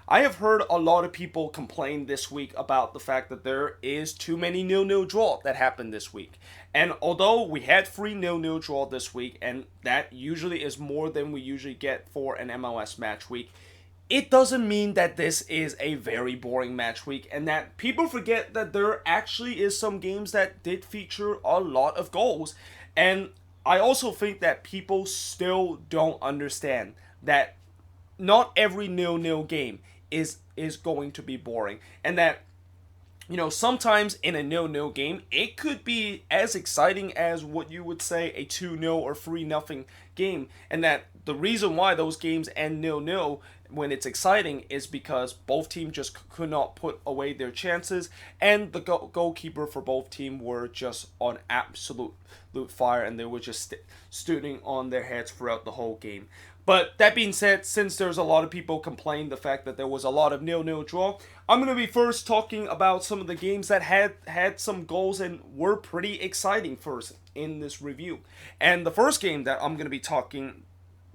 I have heard a lot of people complain this week about the fact that there is too many nil-nil draw that happened this week. And although we had 3 nil-nil draw this week, and that usually is more than we usually get for an MLS match week, it doesn't mean that this is a very boring match week, and that people forget that there actually is some games that did feature a lot of goals. And I also think that people still don't understand that not every nil-nil game is going to be boring, and that sometimes in a nil-nil game, it could be as exciting as what you would say a 2-0 or 3-0 game. And that the reason why those games end nil-nil when it's exciting is because both teams just could not put away their chances, and the goalkeeper for both teams were just on absolute fire, and they were just stooding on their heads throughout the whole game. But that being said, since there's a lot of people complaining the fact that there was a lot of nil-nil draw, I'm going to be first talking about some of the games that had some goals and were pretty exciting first in this review. And the first game that I'm going to be talking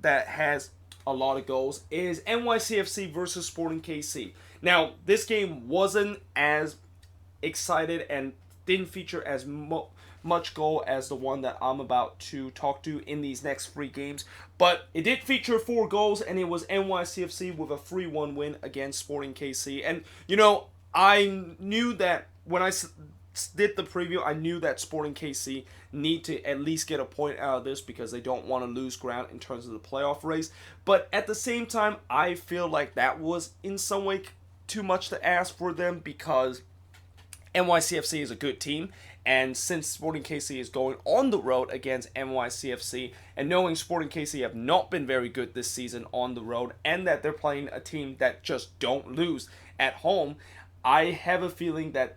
that has a lot of goals is NYCFC versus Sporting KC. Now, this game wasn't as excited and didn't feature as much goal as the one that I'm about to talk to in these next 3 games, but it did feature 4 goals, and it was NYCFC with a 3-1 win against Sporting KC. And I knew that when I did the preview, I knew that Sporting KC need to at least get a point out of this because they don't want to lose ground in terms of the playoff race. But at the same time, I feel like that was in some way too much to ask for them, because NYCFC is a good team, and since Sporting KC is going on the road against NYCFC, and knowing Sporting KC have not been very good this season on the road, and that they're playing a team that just don't lose at home, I have a feeling that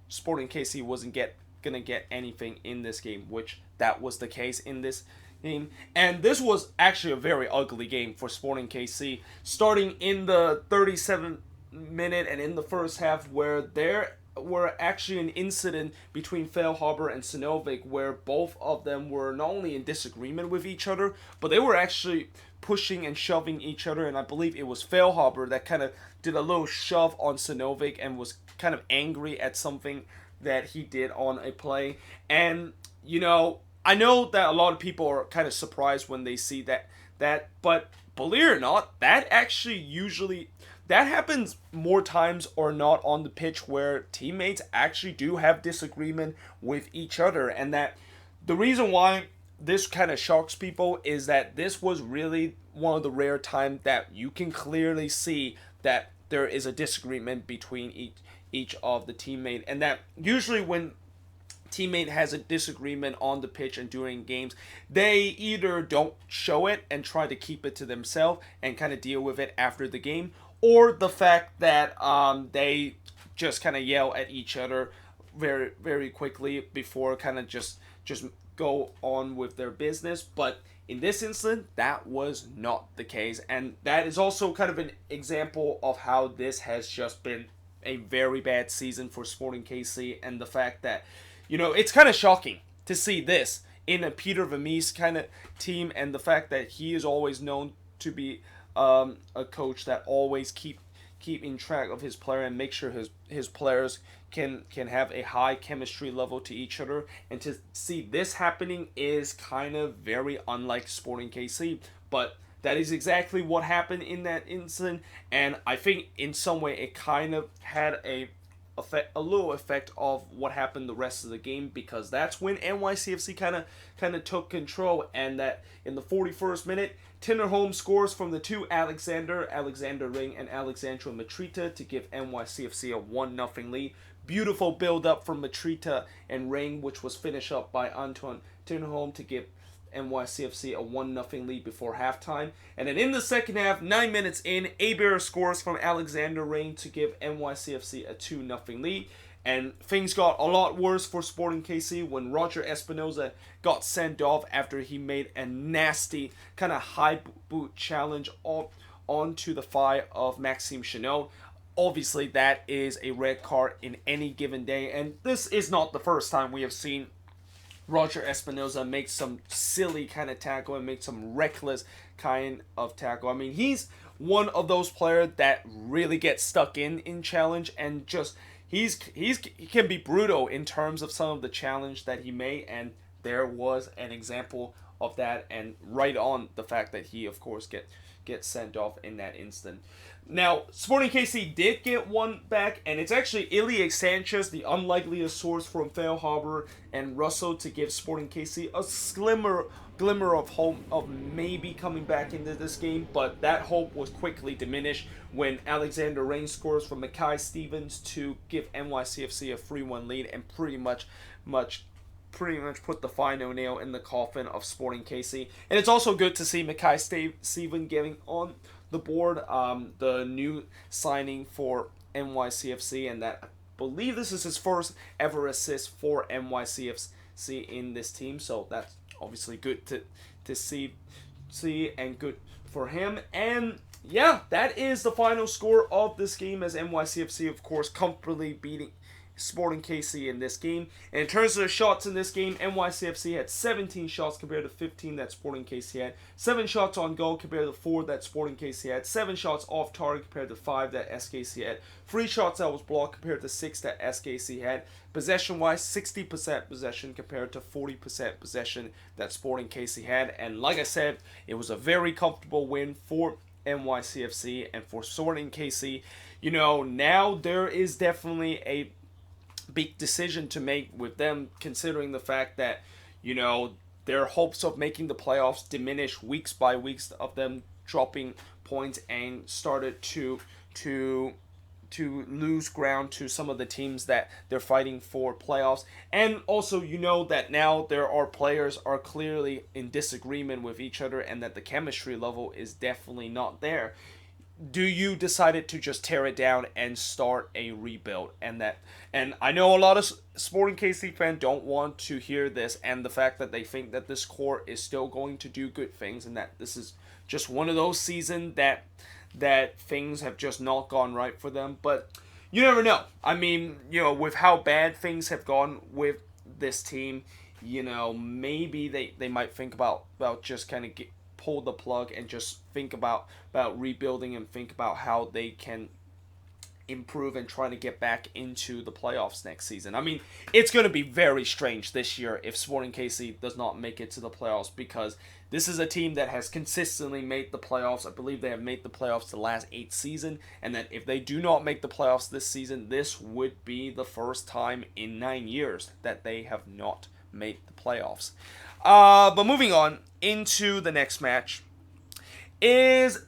Sporting KC wasn't gonna get anything in this game, which that was the case in this game. And this was actually a very ugly game for Sporting KC, starting in the 37th minute and in the first half, where there were actually an incident between Feilhaber and Sinovic, where both of them were not only in disagreement with each other, but they were actually pushing and shoving each other. And I believe it was Feilhaber that kind of did a little shove on Sinovic and was kind of angry at something that he did on a play. And I know that a lot of people are kind of surprised when they see that, but believe it or not, that actually usually that happens more times or not on the pitch, where teammates actually do have disagreement with each other. And that the reason why this kind of shocks people is that this was really one of the rare times that you can clearly see that there is a disagreement between each of the teammate, and that usually when teammate has a disagreement on the pitch and during games, they either don't show it and try to keep it to themselves and kind of deal with it after the game, or the fact that they just kind of yell at each other very, very quickly before kind of just go on with their business. But in this instance, that was not the case, and that is also kind of an example of how this has just been a very bad season for Sporting KC, and the fact that it's kind of shocking to see this in a Peter Vermees kind of team, and the fact that he is always known to be a coach that always keep in track of his player and make sure his players can have a high chemistry level to each other. And to see this happening is kind of very unlike Sporting KC, but that is exactly what happened in that incident, and I think in some way it kind of had a little effect of what happened the rest of the game, because that's when NYCFC kind of took control. And that in the 41st minute, Tinnerholm scores from the two Alexander Ring and Alexandro Matrita to give NYCFC a 1-0 lead. Beautiful build up from Matrita and Ring, which was finished up by Antoine Tinnerholm to give NYCFC a 1-0 lead before halftime. And then in the second half, 9 minutes in, Aber scores from Alexander Ring to give NYCFC a 2-0 lead. And things got a lot worse for Sporting KC when Roger Espinoza got sent off after he made a nasty kind of high boot challenge onto the thigh of Maxime Chanot. Obviously, that is a red card in any given day, and this is not the first time we have seen Roger Espinoza makes some silly kind of tackle and make some reckless kind of tackle. I mean, he's one of those players that really gets stuck in challenge, and just he can be brutal in terms of some of the challenge that he made, and there was an example of that, and right on the fact that he of course gets sent off in that instant. Now, Sporting KC did get one back, and it's actually Ilie Sanchez, the unlikeliest source from Fail Harbor and Russell, to give Sporting KC a glimmer of hope of maybe coming back into this game, but that hope was quickly diminished when Alexander Rain scores from Mackay Stevens to give NYCFC a 3-1 lead and pretty much put the final nail in the coffin of Sporting KC. And it's also good to see Mackay Stevens getting on the board, the new signing for NYCFC, and that I believe this is his first ever assist for NYCFC in this team, so that's obviously good to see and good for him. And yeah, that is the final score of this game, as NYCFC of course comfortably beating Sporting KC in this game. And in terms of the shots in this game, NYCFC had 17 shots compared to 15 that Sporting KC had. 7 shots on goal compared to 4 that Sporting KC had. 7 shots off target compared to 5 that SKC had. 3 shots that was blocked compared to 6 that SKC had. Possession-wise, 60% possession compared to 40% possession that Sporting KC had. And like I said, it was a very comfortable win for NYCFC and for Sporting KC. You know, now there is definitely a big decision to make with them, considering the fact that, you know, their hopes of making the playoffs diminished weeks by weeks of them dropping points and started to lose ground to some of the teams that they're fighting for playoffs. And also, you know, that now players are clearly in disagreement with each other and that the chemistry level is definitely not there. Do you decide to just tear it down and start a rebuild? And I know a lot of Sporting KC fans don't want to hear this, and the fact that they think that this core is still going to do good things, and that this is just one of those seasons that things have just not gone right for them. But you never know. I mean, you know, with how bad things have gone with this team, you know, maybe they might think about just kind of pull the plug and just think about rebuilding and think about how they can improve and try to get back into the playoffs next season. I mean, it's going to be very strange this year if Sporting KC does not make it to the playoffs, because this is a team that has consistently made the playoffs. I believe they have made the playoffs the last 8 seasons, and that if they do not make the playoffs this season, this would be the first time in 9 years that they have not made the playoffs. But moving on into the next match is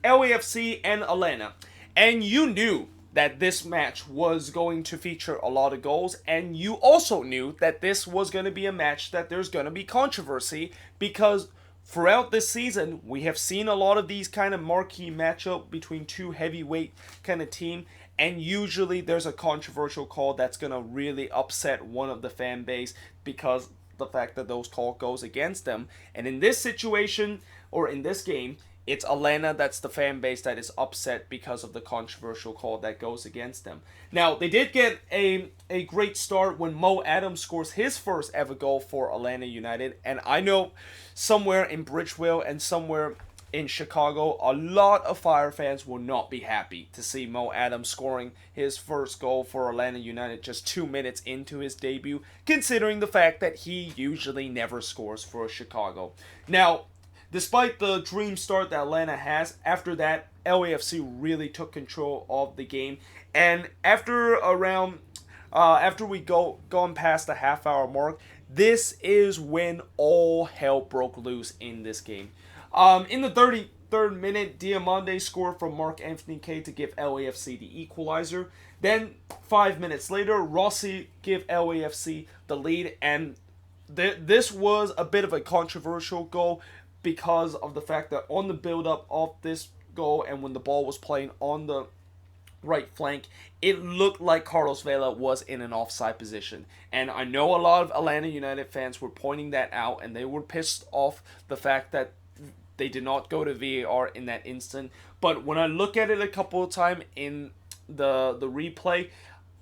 LAFC and Atlanta. And you knew that this match was going to feature a lot of goals, and you also knew that this was going to be a match that there's going to be controversy, because throughout this season we have seen a lot of these kind of marquee matchup between two heavyweight kind of team, and usually there's a controversial call that's going to really upset one of the fan base because the fact that those call goes against them. And in this situation, or in this game, it's Atlanta that's the fan base that is upset because of the controversial call that goes against them. Now, they did get a great start when Mo Adams scores his first ever goal for Atlanta United. And I know somewhere in Bridgeville and somewhere in Chicago, a lot of Fire fans will not be happy to see Mo Adams scoring his first goal for Atlanta United just 2 minutes into his debut, considering the fact that he usually never scores for Chicago. Now, despite the dream start that Atlanta has, after that, LAFC really took control of the game. And after we gone past the half-hour mark, this is when all hell broke loose in this game. In the 33rd minute, Diamande scored from Mark-Anthony Kaye to give LAFC the equalizer. Then, 5 minutes later, Rossi gave LAFC the lead. And this was a bit of a controversial goal because of the fact that on the build-up of this goal and when the ball was playing on the right flank, it looked like Carlos Vela was in an offside position. And I know a lot of Atlanta United fans were pointing that out, and they were pissed off the fact that they did not go to VAR in that instant. But when I look at it a couple of times in the replay,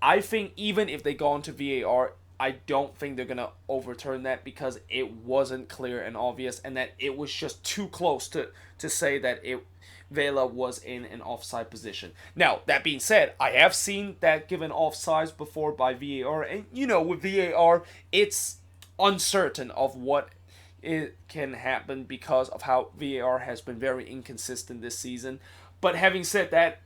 I think even if they go into VAR, I don't think they're going to overturn that, because it wasn't clear and obvious, and that it was just too close to say that it Vela was in an offside position. Now, that being said, I have seen that given offsides before by VAR, and with VAR, it's uncertain of what it can happen because of how VAR has been very inconsistent this season. But having said that,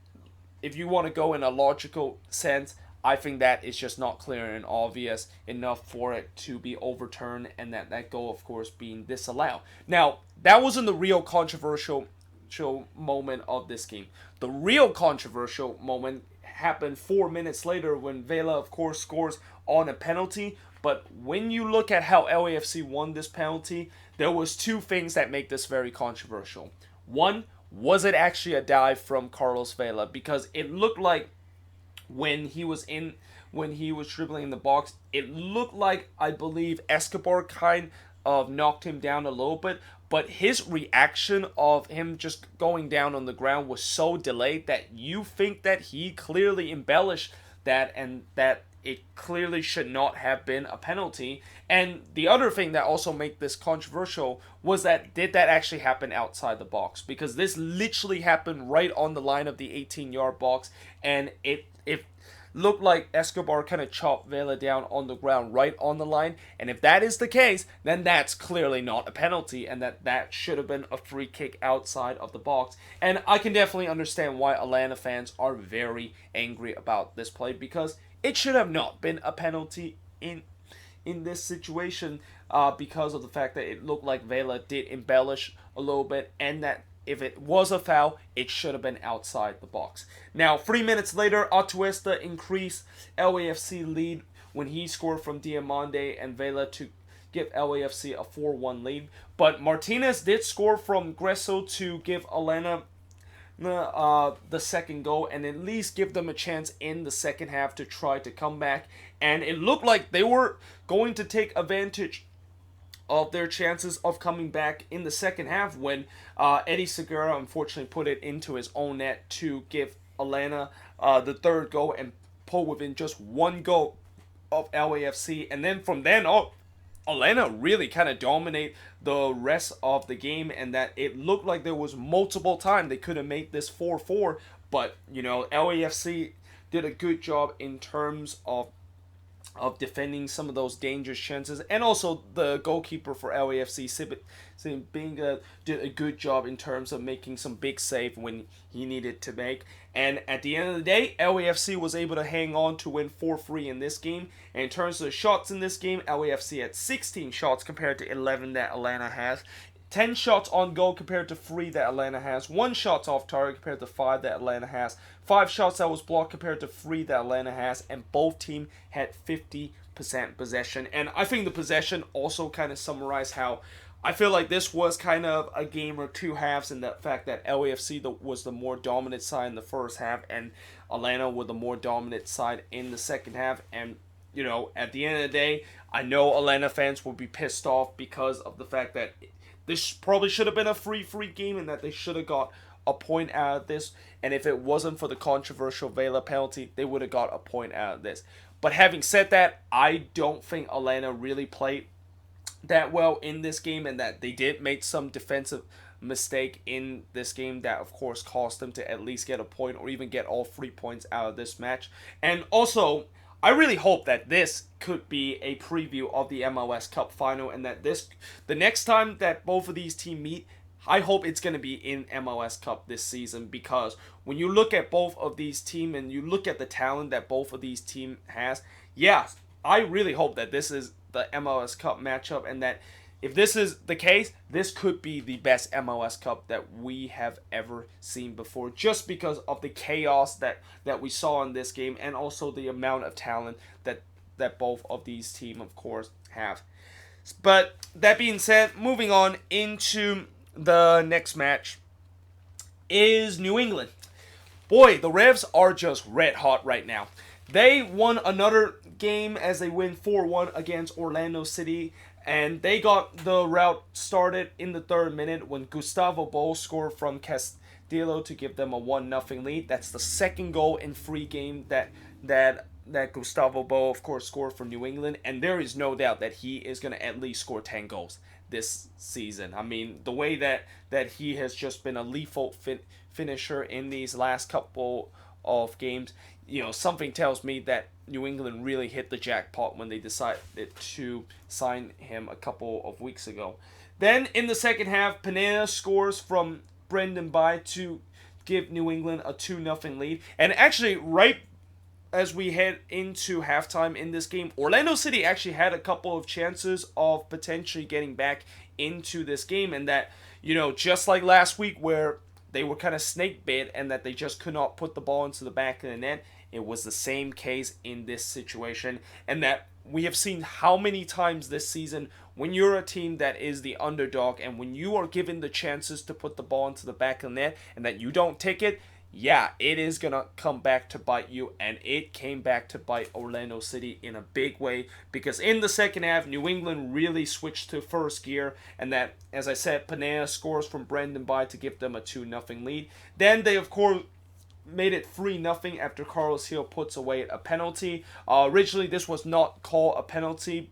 if you want to go in a logical sense, I think that is just not clear and obvious enough for it to be overturned, and that goal, of course, being disallowed. Now, that wasn't the real controversial moment of this game. The real controversial moment happened 4 minutes later when Vela, of course, scores on a penalty. But when you look at how LAFC won this penalty, there was two things that make this very controversial. One, was it actually a dive from Carlos Vela? Because it looked like when he was dribbling in the box, it looked like, I believe, Escobar kind of knocked him down a little bit, but his reaction of him just going down on the ground was so delayed that you think that he clearly embellished that, and that it clearly should not have been a penalty. And the other thing that also made this controversial was that did that actually happen outside the box? Because this literally happened right on the line of the 18-yard box, and it looked like Escobar kind of chopped Vela down on the ground right on the line. And if that is the case, then that's clearly not a penalty, and that should have been a free kick outside of the box. And I can definitely understand why Atlanta fans are very angry about this play, because it should have not been a penalty in this situation, because of the fact that it looked like Vela did embellish a little bit, and that if it was a foul, it should have been outside the box. Now, 3 minutes later, Atuesta increased LAFC lead when he scored from Diamande and Vela to give LAFC a 4-1 lead. But Martinez did score from Gresso to give Atlanta the second goal, and at least give them a chance in the second half to try to come back. And it looked like they were going to take advantage of their chances of coming back in the second half when Eddie Segura unfortunately put it into his own net to give Atlanta the third goal and pull within just one goal of LAFC. And then from then on, Atlanta really kind of dominate the rest of the game, and that it looked like there was multiple times they could have made this 4-4, but LAFC did a good job in terms of defending some of those dangerous chances, and also the goalkeeper for LAFC, Sibinga, did a good job in terms of making some big save when he needed to make. And at the end of the day, LAFC was able to hang on to win 4-3 in this game. And in terms of the shots in this game, LAFC had 16 shots compared to 11 that Atlanta has. 10 shots on goal compared to 3 that Atlanta has. 1 shot off target compared to 5 that Atlanta has. 5 shots that was blocked compared to 3 that Atlanta has. And both teams had 50% possession. And I think the possession also kind of summarized how I feel like this was kind of a game or two halves, in the fact that LAFC was the more dominant side in the first half, and Atlanta were the more dominant side in the second half. And at the end of the day, I know Atlanta fans will be pissed off because of the fact that this probably should have been a free game, and that they should have got a point out of this. And if it wasn't for the controversial Vela penalty, they would have got a point out of this. But having said that, I don't think Atlanta really played that well in this game, and that they did make some defensive mistake in this game that, of course, cost them to at least get a point or even get all 3 points out of this match. And also, I really hope that this could be a preview of the MLS Cup final, and that the next time that both of these teams meet, I hope it's going to be in MLS Cup this season, because when you look at both of these teams and you look at the talent that both of these teams has, yes, I really hope that this is the MLS Cup matchup, and that if this is the case, this could be the best MLS Cup that we have ever seen before, just because of the chaos that we saw in this game, and also the amount of talent that both of these teams, of course, have. But that being said, moving on into the next match is New England. Boy, the Revs are just red hot right now. They won another game as they win 4-1 against Orlando City, and they got the route started in the 3rd minute when Gustavo Bou scored from Castillo to give them a 1-0 lead. That's the second goal in 3 games that Gustavo Bou, of course, scored for New England, and there is no doubt that he is going to at least score 10 goals this season. I mean, the way that he has just been a lethal finisher in these last couple of games, something tells me that New England really hit the jackpot when they decided to sign him a couple of weeks ago. Then in the second half, Pineda scores from Brendan Bai to give New England a 2-0 lead. And actually, right as we head into halftime in this game, Orlando City actually had a couple of chances of potentially getting back into this game. And that, just like last week where they were kind of snake bit and that they just could not put the ball into the back of the net, it was the same case in this situation. And that we have seen how many times this season when you're a team that is the underdog and when you are given the chances to put the ball into the back of the net and that you don't take it, yeah, it is going to come back to bite you. And it came back to bite Orlando City in a big way, because in the second half, New England really switched to first gear. And that, as I said, Pineda scores from Brendan Bai to give them a 2-0 lead. Then they, of course, made it 3-0 after Carlos Hill puts away a penalty. Originally, this was not called a penalty,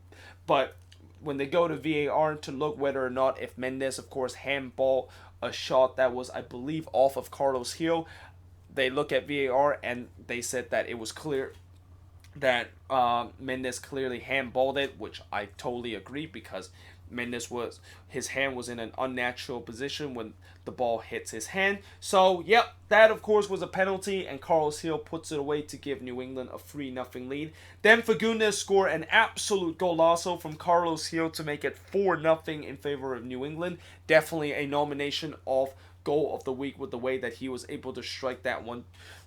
but when they go to VAR to look whether or not if Mendes, of course, handball a shot that was, I believe, off of Carlos Hill, they look at VAR and they said that it was clear that Mendes clearly handballed it, which I totally agree, because his hand was in an unnatural position when the ball hits his hand. So, yep, that of course was a penalty, and Carlos Hill puts it away to give New England a 3-0 lead. Then Fagundes scored an absolute golazo from Carlos Hill to make it 4-0 in favor of New England. Definitely a nomination of goal of the week with the way that he was able to strike that one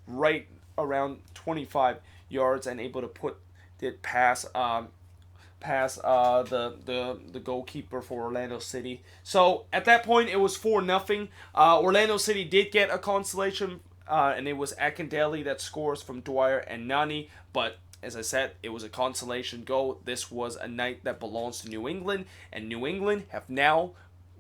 right around 25 yards and able to put it past the goalkeeper for Orlando City. So at that point it was 4-0. Orlando City did get a consolation, and it was Akindele that scores from Dwyer and Nani, but as I said, it was a consolation goal. This was a night that belongs to New England, and New England have now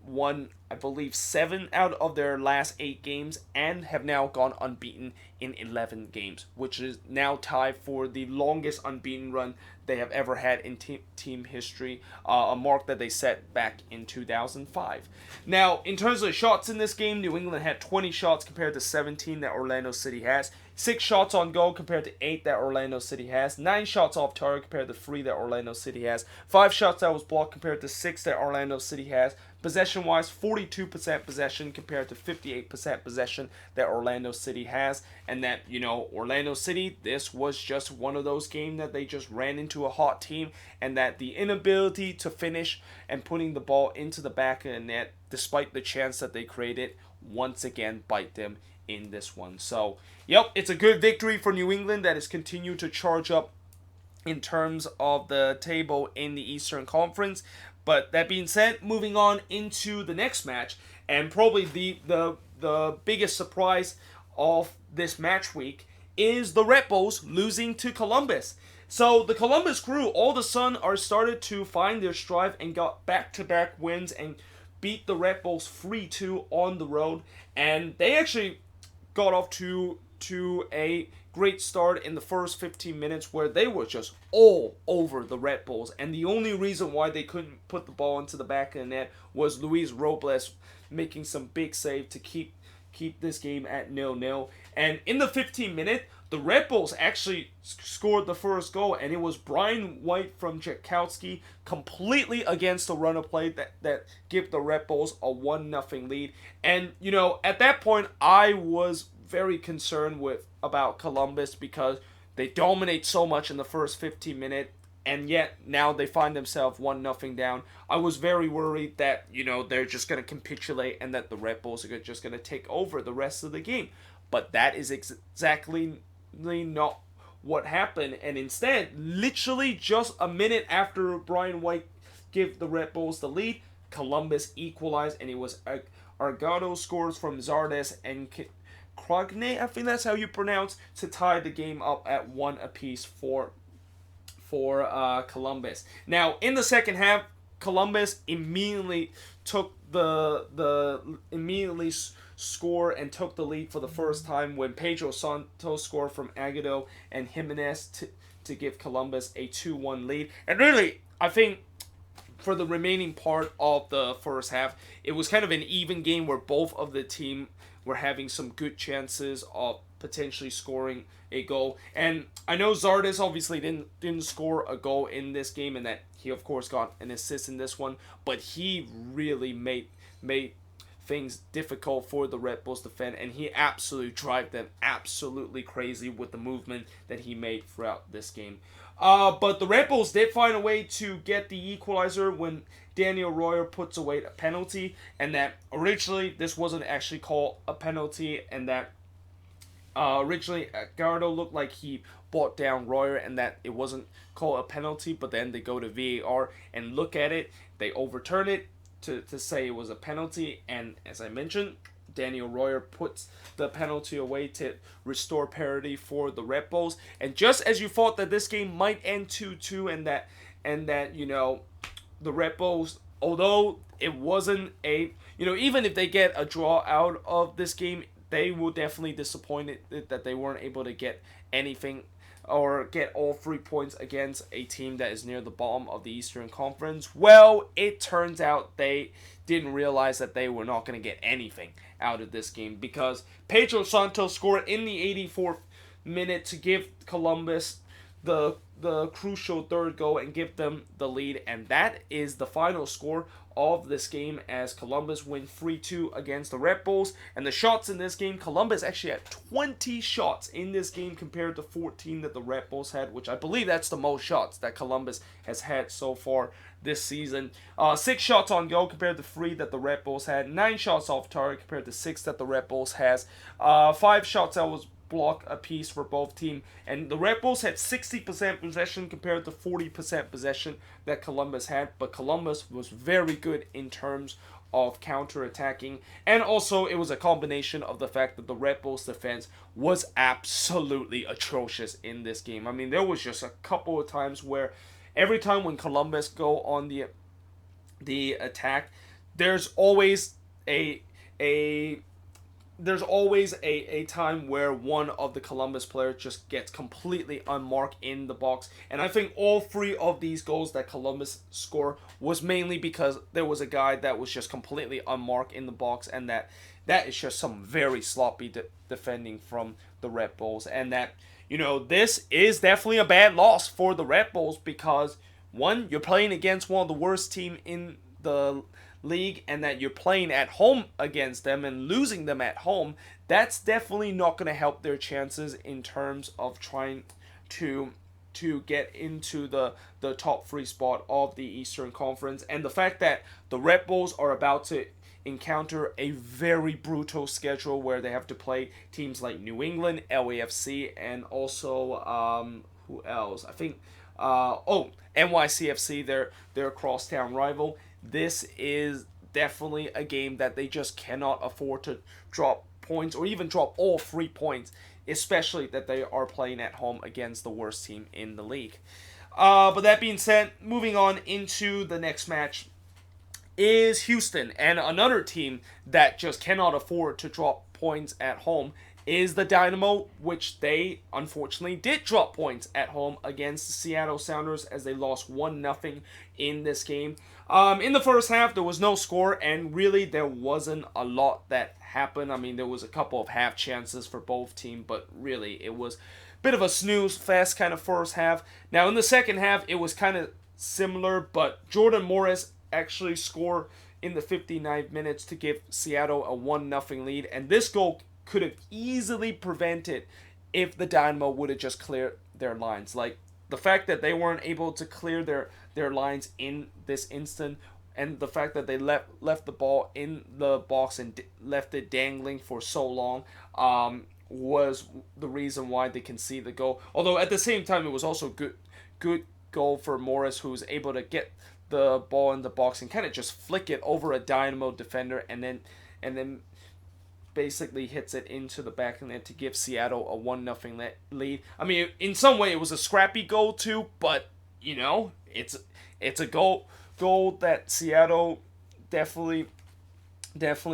won, I believe, 7 out of their last 8 games and have now gone unbeaten in 11 games, which is now tied for the longest unbeaten run they have ever had in team history, a mark that they set back in 2005. Now, in terms of shots in this game, New England had 20 shots compared to 17 that Orlando City has. 6 shots on goal compared to 8 that Orlando City has. 9 shots off target compared to 3 that Orlando City has. 5 shots that was blocked compared to 6 that Orlando City has. Possession-wise, 42% possession compared to 58% possession that Orlando City has. And that, Orlando City, this was just one of those games that they just ran into a hot team, and that the inability to finish and putting the ball into the back of the net, despite the chance that they created, once again bite them in this one. So, yep, it's a good victory for New England that has continued to charge up in terms of the table in the Eastern Conference. But that being said, moving on into the next match, and probably the biggest surprise of this match week is the Red Bulls losing to Columbus. So the Columbus Crew all of a sudden are started to find their stride and got back-to-back wins and beat the Red Bulls 3-2 on the road. And they actually got off to a great start in the first 15 minutes where they were just all over the Red Bulls. And the only reason why they couldn't put the ball into the back of the net was Luis Robles making some big save to keep this game at 0-0. And in the 15th minute, the Red Bulls actually scored the first goal, and it was Brian White from Jakowski completely against the run of play that gave the Red Bulls a 1-0 lead. And, at that point, I was very concerned about Columbus because they dominate so much in the first 15 minutes, and yet now they find themselves 1-0 down. I was very worried that, they're just going to capitulate and that the Red Bulls are just going to take over the rest of the game. But that is exactly not what happened. And instead, literally just a minute after Brian White gave the Red Bulls the lead, Columbus equalized, and it was Argado scores from Zardes and Crogne, I think that's how you pronounce, to tie the game up at 1 apiece for Columbus. Now, in the second half, Columbus immediately took immediately scored and took the lead for the first time when Pedro Santos scored from Agado and Jimenez to give Columbus a 2-1 lead. And really, I think for the remaining part of the first half, it was kind of an even game where both of the team were having some good chances of potentially scoring a goal. And I know Zardes obviously didn't score a goal in this game, and that he of course got an assist in this one, but he really made things difficult for the Red Bulls to defend, and he absolutely drive them absolutely crazy with the movement that he made throughout this game. But the Red Bulls did find a way to get the equalizer when Daniel Royer puts away a penalty, and that originally this wasn't actually called a penalty, and that originally Gardo looked like he brought down Royer and that it wasn't called a penalty, but then they go to VAR and look at it, they overturn it to say it was a penalty, and as I mentioned, Daniel Royer puts the penalty away to restore parity for the Red Bulls. And just as you thought that this game might end 2-2 and that you know the Red Bulls, although it wasn't a, you know, even if they get a draw out of this game, they will definitely disappointed that they weren't able to get anything or get all 3 points against a team that is near the bottom of the Eastern Conference. Well, it turns out they didn't realize that they were not going to get anything out of this game, because Pedro Santos scored in the 84th minute to give Columbus the crucial third goal and give them the lead, and that is the final score of this game as Columbus win 3-2 against the Red Bulls. And the shots in this game, Columbus actually had 20 shots in this game compared to 14 that the Red Bulls had, which I believe that's the most shots that Columbus has had so far this season. 6 shots on goal compared to 3 that the Red Bulls had. 9 shots off target compared to 6 that the Red Bulls has. 5 shots that was block a piece for both teams, and the Red Bulls had 60% possession compared to 40% possession that Columbus had, but Columbus was very good in terms of counter-attacking, and also it was a combination of the fact that the Red Bulls defense was absolutely atrocious in this game. I mean, there was just a couple of times where every time when Columbus go on the attack, there's always a time where one of the Columbus players just gets completely unmarked in the box. And I think all 3 of these goals that Columbus scored was mainly because there was a guy that was just completely unmarked in the box, and that is just some very sloppy defending from the Red Bulls. And that, you know, this is definitely a bad loss for the Red Bulls because, one, you're playing against one of the worst team in the league, and that you're playing at home against them and losing them at home. That's definitely not going to help their chances in terms of trying to get into the top 3 spot of the Eastern Conference. And the fact that the Red Bulls are about to encounter a very brutal schedule where they have to play teams like New England, LAFC, and also who else? I think NYCFC, their crosstown rival. This is definitely a game that they just cannot afford to drop points or even drop all 3 points, especially that they are playing at home against the worst team in the league. But that being said, moving on into the next match is Houston, and another team that just cannot afford to drop points at home is the Dynamo, which they unfortunately did drop points at home against the Seattle Sounders as they lost 1-0 in this game. In the first half, there was no score, and really there wasn't a lot that happened. I mean, there was a couple of half chances for both teams, but really it was a bit of a snooze fest kind of first half. Now, in the second half, it was kind of similar, but Jordan Morris actually scored in the 59 minutes to give Seattle a 1-0 lead, and this goal could have easily prevented if the Dynamo would have just cleared their lines. Like, the fact that they weren't able to clear their lines in this instant, and the fact that they left the ball in the box and left it dangling for so long was the reason why they conceded the goal. Although at the same time, it was also good goal for Morris, who was able to get the ball in the box and kind of just flick it over a Dynamo defender, and then basically hits it into the back of the net to give Seattle a 1-0 lead. I mean, in some way it was a scrappy goal too, but you know, it's a goal that Seattle definitely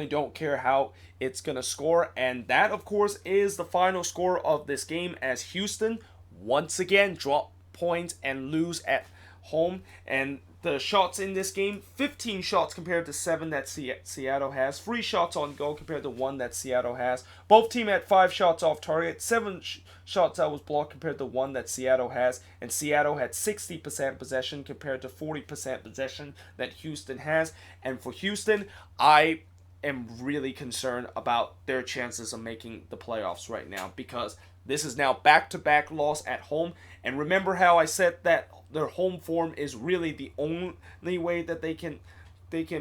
don't care how it's gonna score, and that of course is the final score of this game as Houston once again drop points and lose at home, and the shots in this game, 15 shots compared to 7 that Seattle has. 3 shots on goal compared to 1 that Seattle has. Both teams had 5 shots off target. 7 shots that was blocked compared to 1 that Seattle has. And Seattle had 60% possession compared to 40% possession that Houston has. And for Houston, I am really concerned about their chances of making the playoffs right now, because this is now back-to-back loss at home. And remember how I said that their home form is really the only way that they can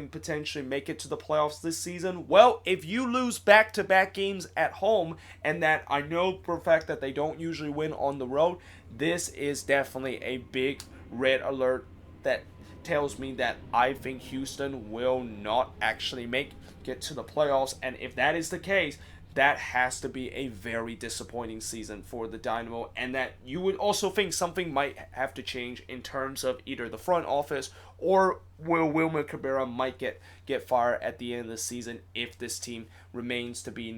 potentially make it to the playoffs this season? Well, if you lose back-to-back games at home, and that I know for a fact that they don't usually win on the road, this is definitely a big red alert that tells me that I think Houston will not actually get to the playoffs. And if that is the case, that has to be a very disappointing season for the Dynamo, and that you would also think something might have to change in terms of either the front office or Wilmer Cabrera might get fired at the end of the season if this team remains to be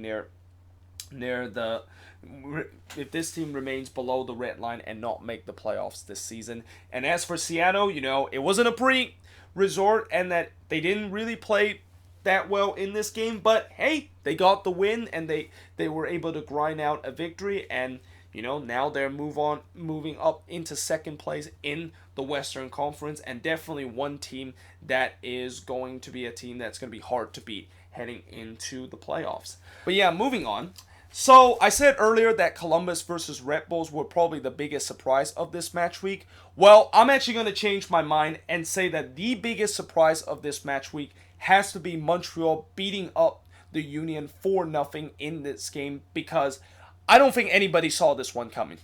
if this team remains below the red line and not make the playoffs this season. And as for Seattle, it wasn't a pretty resort, and that they didn't really play that well in this game, but hey, they got the win, and they were able to grind out a victory, and now they're moving up into second place in the Western Conference, and definitely one team that is going to be a team that's going to be hard to beat heading into the playoffs. But yeah, moving on. So I said earlier that Columbus versus Red Bulls were probably the biggest surprise of this match week. Well, I'm actually going to change my mind and say that the biggest surprise of this match week has to be Montreal beating up the Union 4-0 in this game, because I don't think anybody saw this one coming.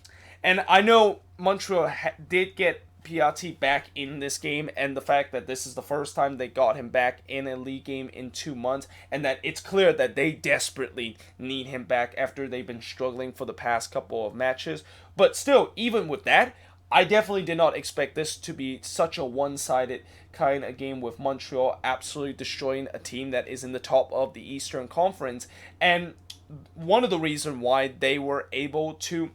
And I know Montreal did get Piatti back in this game, and the fact that this is the first time they got him back in a league game in 2 months, and that it's clear that they desperately need him back after they've been struggling for the past couple of matches. But still, even with that, I definitely did not expect this to be such a one-sided kind of game, with Montreal absolutely destroying a team that is in the top of the Eastern Conference. And one of the reasons why they were able to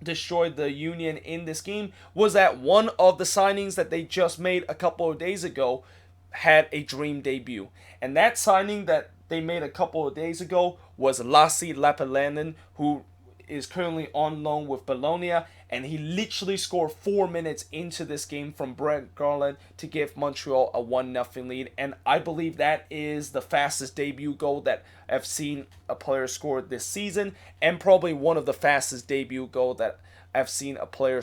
destroy the Union in this game was that one of the signings that they just made a couple of days ago had a dream debut. And that signing that they made a couple of days ago was Lassi Lappalainen, who is currently on loan with Bologna, and he literally scored 4 minutes into this game from Brett Garland to give Montreal a 1-0 lead. And I believe that is the fastest debut goal that I've seen a player score this season, and probably one of the fastest debut goals that I've seen a player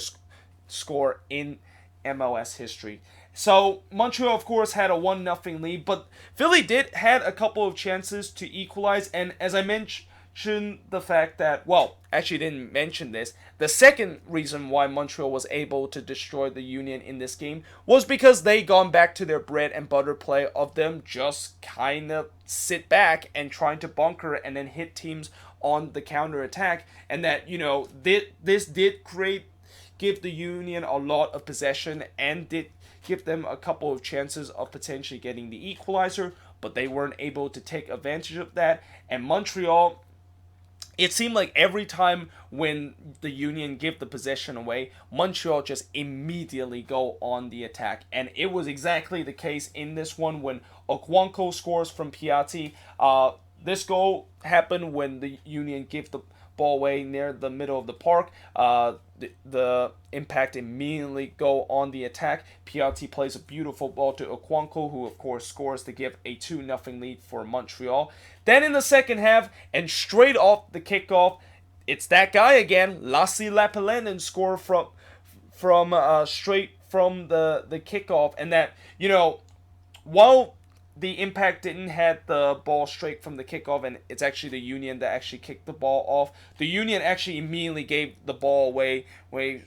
score in MLS history. So Montreal, of course, had a 1-0 lead, but Philly had a couple of chances to equalize. And as I mentioned, the fact that, well, actually didn't mention this, the second reason why Montreal was able to destroy the Union in this game was because they gone back to their bread and butter play of them just kind of sit back and trying to bunker and then hit teams on the counter attack. And that, this did give the Union a lot of possession and did give them a couple of chances of potentially getting the equalizer, but they weren't able to take advantage of that. And Montreal, it seemed like every time when the Union give the possession away, Montreal just immediately go on the attack. And it was exactly the case in this one when Okwanko scores from Piatti. This goal happened when the Union give the ball away near the middle of the park. The Impact immediately go on the attack. Piatti plays a beautiful ball to Okwanko, who of course scores to give a 2-0 lead for Montreal. Then in the second half, and straight off the kickoff, it's that guy again, Lassi Lappalainen, score from straight from the kickoff. And that, while the Impact didn't have the ball straight from the kickoff, and it's actually the Union that actually kicked the ball off. The Union actually immediately gave the ball away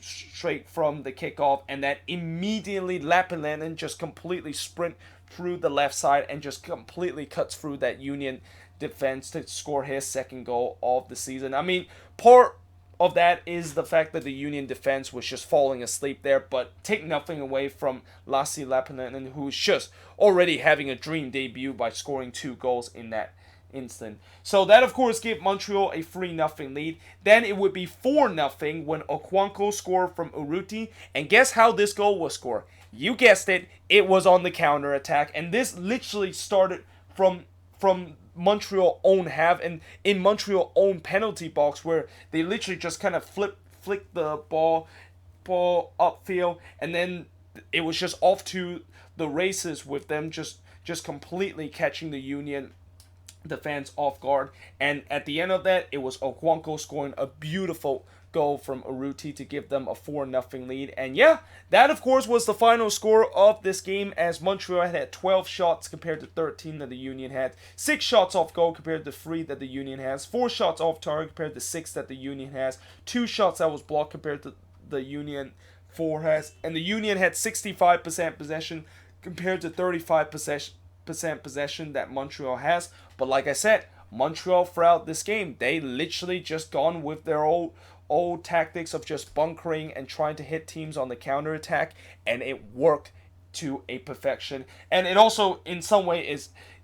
straight from the kickoff, and that immediately Lappalainen just completely sprint through the left side and just completely cuts through that Union defense to score his second goal of the season. I mean, part of that is the fact that the Union defense was just falling asleep there, but take nothing away from Lassi Lappalainen, who's just already having a dream debut by scoring 2 goals in that instant. So that, of course, gave Montreal a 3-0 lead. Then it would be 4-0 when Okwanko scored from Urruti. And guess how this goal was scored? You guessed it, it was on the counter attack, and this literally started from Montreal own half and in Montreal own penalty box, where they literally just kind of flick the ball upfield, and then it was just off to the races with them just completely catching the Union defense off guard. And at the end of that, it was Okonkwo scoring a beautiful goal from Urruti to give them a 4-0 lead. And yeah, that of course was the final score of this game, as Montreal had 12 shots compared to 13 that the Union had, 6 shots off goal compared to 3 that the Union has, 4 shots off target compared to 6 that the Union has, 2 shots that was blocked compared to the Union 4 has, and the Union had 65% possession compared to 35% possession that Montreal has. But like I said, Montreal throughout this game, they literally just gone with their old tactics of just bunkering and trying to hit teams on the counter attack, and it worked to a perfection. And it also in some way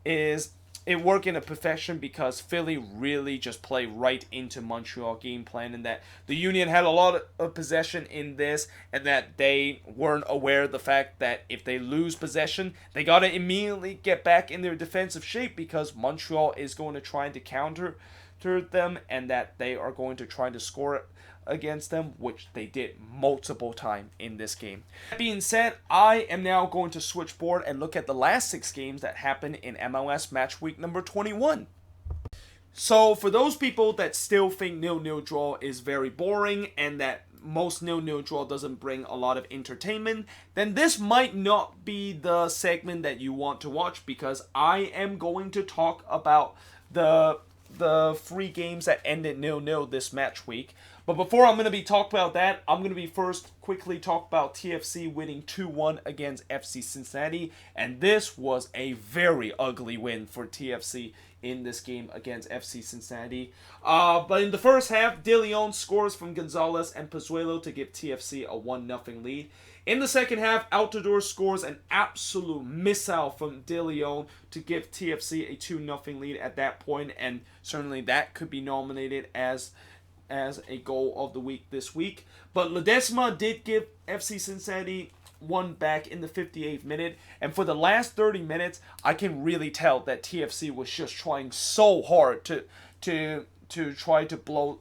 is it worked in a perfection because Philly really just played right into Montreal game plan, and that the Union had a lot of possession in this, and that they weren't aware of the fact that if they lose possession, they got to immediately get back in their defensive shape, because Montreal is going to try to counter them, and that they are going to try to score against them, which they did multiple times in this game. That being said, I am now going to switch board and look at the last 6 games that happened in MLS Matchweek number 21. So for those people that still think 0-0 draw is very boring and that most 0-0 draw doesn't bring a lot of entertainment, then this might not be the segment that you want to watch, because I am going to talk about the 3 games that ended 0-0 this match week. But before I'm going to be talking about that, I'm going to be first quickly talk about TFC winning 2-1 against FC Cincinnati. And this was a very ugly win for TFC in this game against FC Cincinnati. But in the first half, De Leon scores from Gonzalez and Pozuelo to give TFC a 1-0 lead. In the second half, Altidore scores an absolute missile from De Leon to give TFC a 2-0 lead at that point, and certainly that could be nominated as a goal of the week this week. But Ledesma did give FC Cincinnati one back in the 58th minute, and for the last 30 minutes, I can really tell that TFC was just trying so hard to try to blow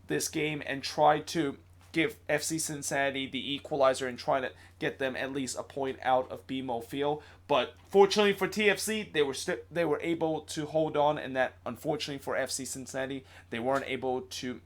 this game and try to give FC Cincinnati the equalizer and try to get them at least a point out of BMO Field. But fortunately for TFC, they were able to hold on, and that unfortunately for FC Cincinnati, they weren't able to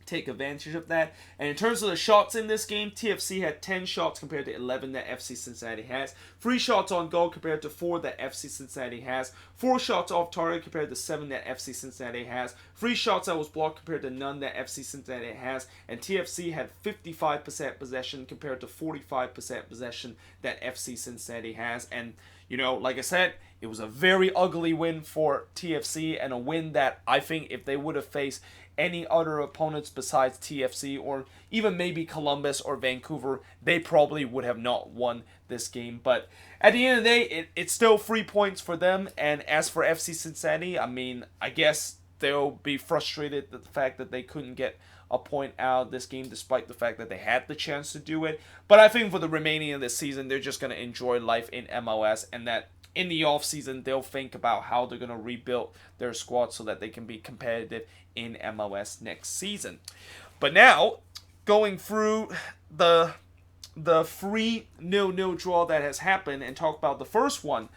take advantage of that. And in terms of the shots in this game, TFC had 10 shots compared to 11 that FC Cincinnati has, 3 shots on goal compared to 4 that FC Cincinnati has, 4 shots off target compared to 7 that FC Cincinnati has, 3 shots that was blocked compared to none that FC Cincinnati has, and TFC had 55% possession compared to 45% possession that FC Cincinnati has. And you know, like I said, it was a very ugly win for TFC, and a win that I think if they would have faced any other opponents besides TFC, or even maybe Columbus or Vancouver, they probably would have not won this game. But at the end of the day, it's still 3 points for them. And as for FC Cincinnati, I mean, I guess they'll be frustrated at the fact that they couldn't get a point out of this game, despite the fact that they had the chance to do it. But I think for the remaining of this season, they're just going to enjoy life in MLS, and that in the offseason, they'll think about how they're going to rebuild their squad so that they can be competitive in MLS next season. But now, going through the 3-0 draw that has happened and talk about the first one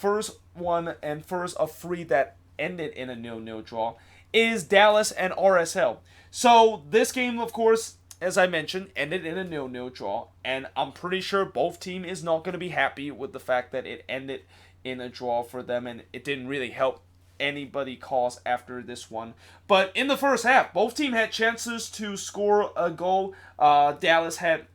and first of 3 that ended in a 0-0 draw, is Dallas and RSL. So this game, of course, as I mentioned, ended in a 0-0 draw, and I'm pretty sure both team is not going to be happy with the fact that it ended in a draw for them, and it didn't really help anybody cause after this one. But in the first half, both team had chances to score a goal. Dallas had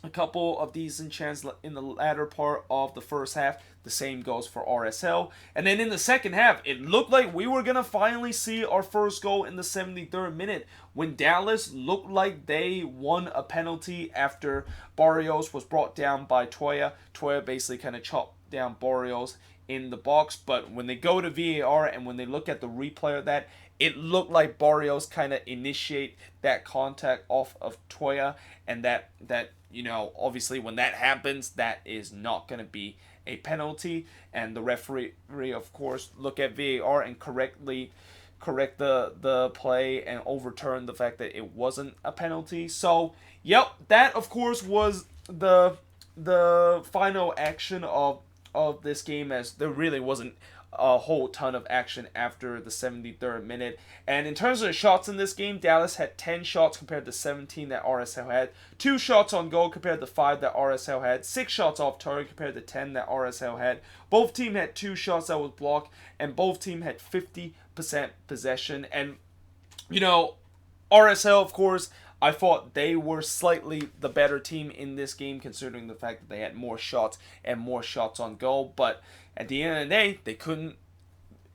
a couple of decent chances in the latter part of the first half. The same goes for RSL. And then in the second half, it looked like we were going to finally see our first goal in the 73rd minute, when Dallas looked like they won a penalty after Barrios was brought down by Toya. Toya basically kind of chopped down Barrios in the box. But when they go to VAR and when they look at the replay of that, it looked like Barrios kind of initiate that contact off of Toya, and that obviously when that happens, that is not going to be a penalty, and the referee of course look at VAR and correct the play and overturn the fact that it wasn't a penalty. So yep, that of course was the final action of this game, as there really wasn't a whole ton of action after the 73rd minute. And in terms of the shots in this game, Dallas had 10 shots compared to 17 that RSL had, 2 shots on goal compared to 5 that RSL had, 6 shots off target compared to 10 that RSL had. Both teams had 2 shots that was blocked, and both teams had 50% possession. And RSL, of course, I thought they were slightly the better team in this game, considering the fact that they had more shots and more shots on goal. But at the end of the day, they couldn't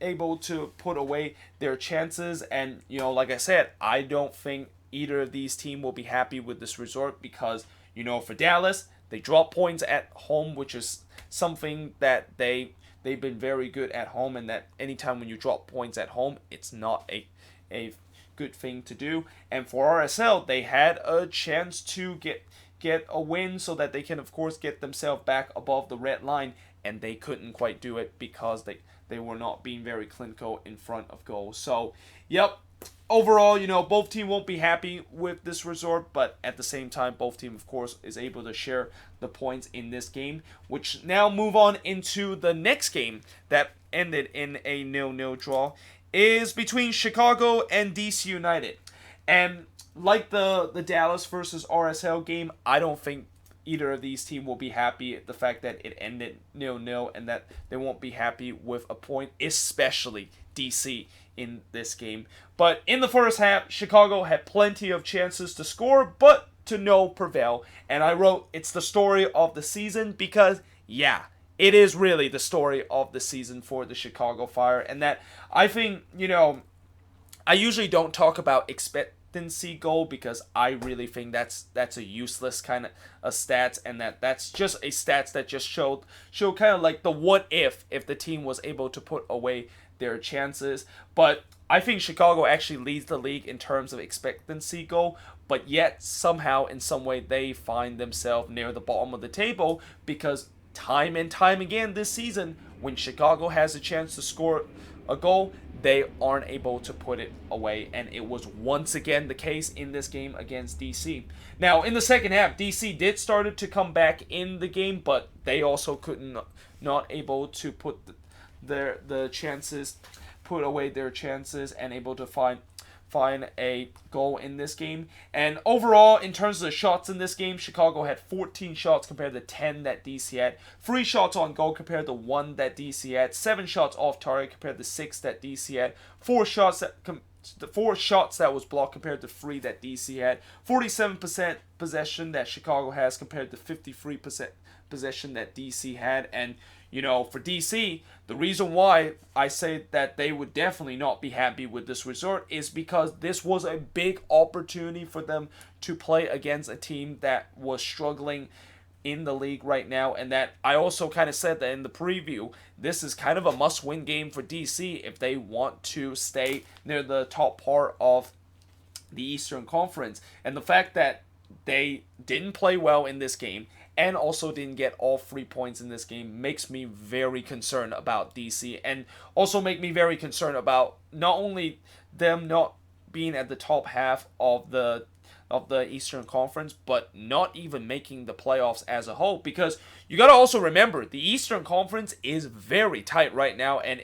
able to put away their chances. And, like I said, I don't think either of these teams will be happy with this result because, for Dallas, they drop points at home, which is something that they've been very good at home, and that anytime when you drop points at home, it's not a good thing to do. And for RSL, they had a chance to get a win so that they can of course get themselves back above the red line, and they couldn't quite do it because they were not being very clinical in front of goal. So yep, overall, both teams won't be happy with this result, but at the same time, both teams of course is able to share the points in this game, which now move on into the next game that ended in a 0-0 draw, is between Chicago and DC United. And like the Dallas versus RSL game, I don't think either of these teams will be happy at the fact that it ended 0-0, and that they won't be happy with a point, especially DC in this game. But in the first half, Chicago had plenty of chances to score, but to no prevail. And I wrote, it's the story of the season, because yeah, it is really the story of the season for the Chicago Fire. And that, I think, I usually don't talk about expectancy goal because I really think that's a useless kind of a stats, and that's just a stats that just show kind of like the what if the team was able to put away their chances. But I think Chicago actually leads the league in terms of expectancy goal, but yet somehow in some way they find themselves near the bottom of the table, because time and time again this season, when Chicago has a chance to score a goal, they aren't able to put it away. And it was once again the case in this game against DC. Now, in the second half, DC did started to come back in the game, but they also not able to put the chances, put away their chances, and able to find a goal in this game. And overall, in terms of the shots in this game, Chicago had 14 shots compared to 10 that DC had, 3 shots on goal compared to 1 that DC had, 7 shots off target compared to 6 that DC had, 4 shots that was blocked compared to 3 that DC had, 47% possession that Chicago has compared to 53% possession that DC had. And for DC, the reason why I say that they would definitely not be happy with this result is because this was a big opportunity for them to play against a team that was struggling in the league right now. And that I also kind of said that in the preview, this is kind of a must-win game for DC if they want to stay near the top part of the Eastern Conference. And the fact that they didn't play well in this game and also didn't get all 3 points in this game makes me very concerned about DC, and also make me very concerned about not only them not being at the top half of the Eastern Conference, but not even making the playoffs as a whole. Because you got to also remember, the Eastern Conference is very tight right now, and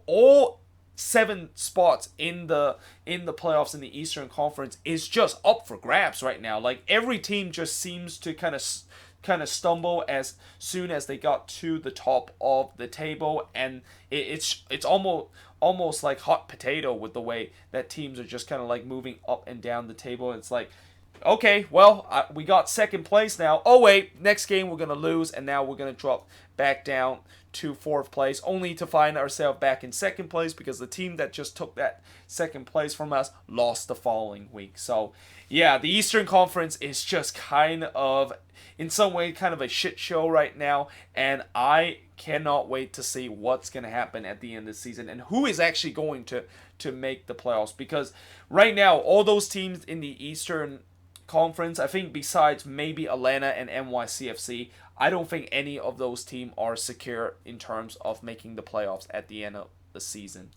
all 7 spots in the playoffs in the Eastern Conference is just up for grabs right now. Like, every team just seems to kind of stumble as soon as they got to the top of the table, and it's almost like hot potato with the way that teams are just kind of like moving up and down the table. It's like Okay, well, we got second place now. Oh, wait, next game we're going to lose, and now we're going to drop back down to fourth place, only to find ourselves back in second place because the team that just took that second place from us lost the following week. So, yeah, the Eastern Conference is just kind of, in some way, kind of a shit show right now, and I cannot wait to see what's going to happen at the end of the season and who is actually going to make the playoffs, because right now all those teams in the Eastern Conference, I think besides maybe Atlanta and NYCFC, I don't think any of those teams are secure in terms of making the playoffs at the end of the season.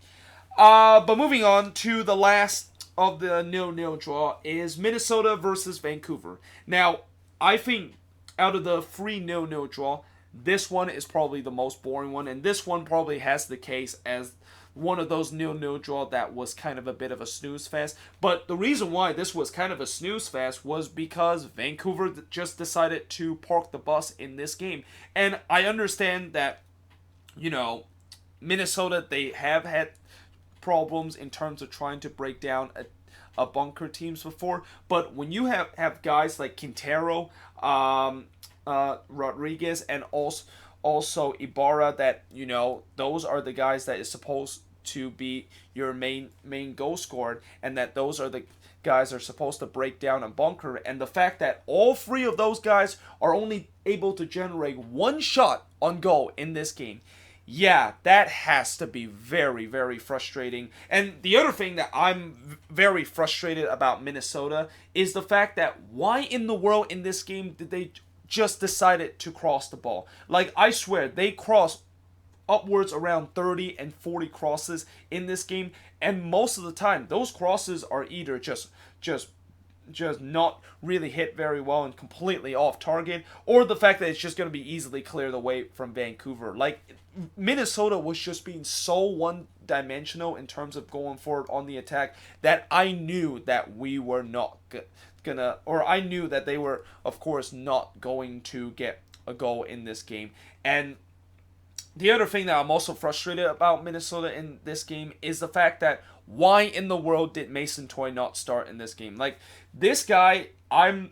But moving on to the last of the 0-0 draw is Minnesota versus Vancouver. Now, I think out of the 3 0-0 draw, this one is probably the most boring one, and this one probably has the case as one of those 0-0 draw that was kind of a bit of a snooze fest. But the reason why this was kind of a snooze fest was because Vancouver just decided to park the bus in this game. And I understand that, Minnesota, they have had problems in terms of trying to break down a bunker teams before. But when you have guys like Quintero, Rodriguez, and also Ibarra, that those are the guys that is supposed to be your main goal scorer, and that those are the guys are supposed to break down a bunker, and the fact that all three of those guys are only able to generate one shot on goal in this game. Yeah, that has to be very, very frustrating. And the other thing that I'm very frustrated about Minnesota is the fact that why in the world in this game did they just decided to cross the ball? Like, I swear, they crossed upwards around 30 and 40 crosses in this game, and most of the time, those crosses are either just not really hit very well and completely off target, or the fact that it's just going to be easily cleared away from Vancouver. Like, Minnesota was just being so one-dimensional in terms of going forward on the attack that I knew that we were not I knew that they were, of course, not going to get a goal in this game. And the other thing that I'm also frustrated about Minnesota in this game is the fact that why in the world did Mason Toy not start in this game? Like, this guy, I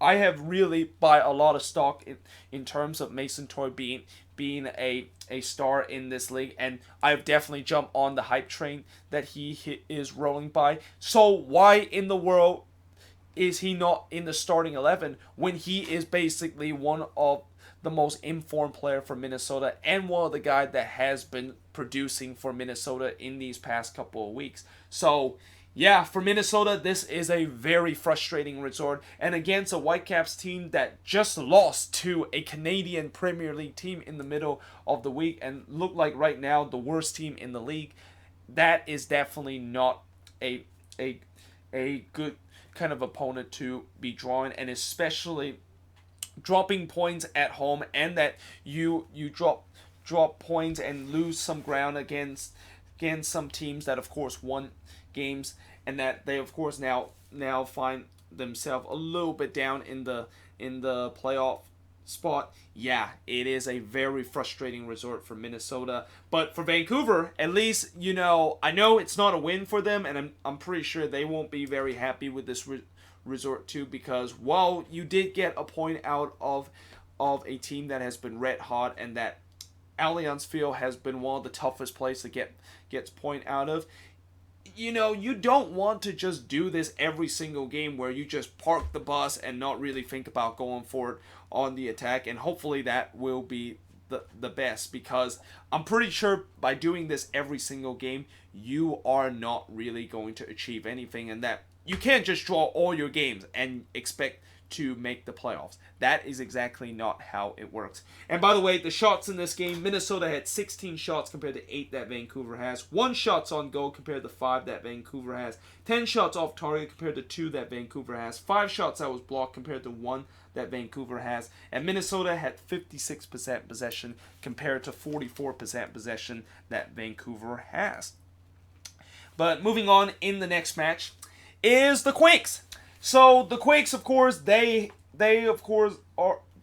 have really buy a lot of stock in terms of Mason Toy being a star in this league, and I've definitely jumped on the hype train that he is rolling by. So why in the world is he not in the starting 11 when he is basically one of the most informed player for Minnesota and one of the guys that has been producing for Minnesota in these past couple of weeks? So, yeah, for Minnesota, this is a very frustrating result. And against a Whitecaps team that just lost to a Canadian Premier League team in the middle of the week and look like right now the worst team in the league, that is definitely not a good kind of opponent to be drawing, and especially dropping points at home, and that you drop points and lose some ground against some teams that of course won games, and that they of course now find themselves a little bit down in the playoff spot. Yeah, it is a very frustrating result for Minnesota. But for Vancouver, at least, I know it's not a win for them, and I'm pretty sure they won't be very happy with this resort too, because while you did get a point out of a team that has been red hot, and that Allianz Field has been one of the toughest places to gets point out of, you don't want to just do this every single game where you just park the bus and not really think about going forward on the attack, and hopefully that will be the best, because I'm pretty sure by doing this every single game, you are not really going to achieve anything, and that you can't just draw all your games and expect to make the playoffs. That is exactly not how it works. And by the way, the shots in this game, Minnesota had 16 shots compared to 8 that Vancouver has. 1 shots on goal compared to 5 that Vancouver has. 10 shots off target compared to 2 that Vancouver has. 5 shots that was blocked compared to 1 that Vancouver has. And Minnesota had 56% possession compared to 44% possession that Vancouver has. But moving on in the next match is the Quakes. So the Quakes, of course, they of course